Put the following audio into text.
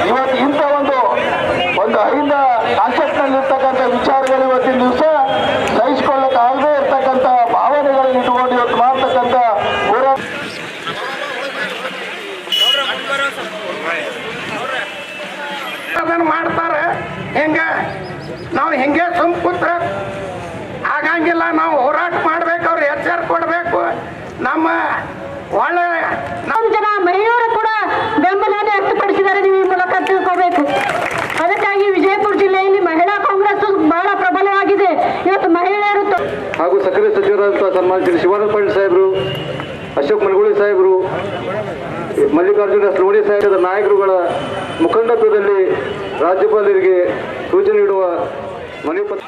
ಇವತ್ತು ಇಂಥ ಒಂದು ಅಹಿಂದ ಕಾನ್ಸೆಪ್ಟ್ ನಲ್ಲಿ ಇರ್ತಕ್ಕಂಥ ವಿಚಾರಗಳು ಇವತ್ತಿನ ದಿವಸ ಸಹಿಸಿಕೊಳ್ಳಕ್ಕಾಗದೇ ಇರ್ತಕ್ಕಂಥ ಭಾವನೆಗಳನ್ನು ಇಟ್ಟುಕೊಂಡು ಇವತ್ತು ಮಾಡ್ತಕ್ಕಂಥ ಹೋರಾಟ ಅದನ್ನು ಮಾಡ್ತಾರೆ. ನಾವು ಹಿಂಗೆ ಸುಮ್ ಕೂತ್ರ ಆಗಂಗಿಲ್ಲ. ನಾವು ಹೋರಾಟ ಮಾಡ್ಬೇಕು, ಅವ್ರು ಎಚ್ಚರ ಕೊಡಬೇಕು. ನಮ್ಮ ಒಳ್ಳೆ ಜನ ಮಹಿಳೆಯರು ಕೂಡ ಬೆಂಬಲವನ್ನು ವ್ಯಕ್ತಪಡಿಸಿದ್ದಾರೆ. ನೀವು ಈ ಮೂಲಕ ತಿಳ್ಕೋಬೇಕು. ಅದಕ್ಕಾಗಿ ವಿಜಯಪುರ ಜಿಲ್ಲೆಯಲ್ಲಿ ಮಹಿಳಾ ಕಾಂಗ್ರೆಸ್ ಬಹಳ ಪ್ರಬಲವಾಗಿದೆ. ಇವತ್ತು ಮಹಿಳೆಯರು ಹಾಗೂ ಸಕ್ಕರೆ ಸಚಿವರಾದಂತಹ ಸನ್ಮಾನಿತ ಶಿವಾನಂದ ಪಾಟೀಲ್ ಸಾಹೇಬರು, ಅಶೋಕ್ ಮನಗೂಳಿ ಸಾಹೇಬರು, ಮಲ್ಲಿಕಾರ್ಜುನ ಸ್ಲೋಣಿ ಸಾಹೇಬರ ನಾಯಕರುಗಳ ಮುಖಂಡತ್ವದಲ್ಲಿ ರಾಜ್ಯಪಾಲರಿಗೆ ಸೂಚನೆ ನೀಡುವ ಮನವಿ ಪತ್ರ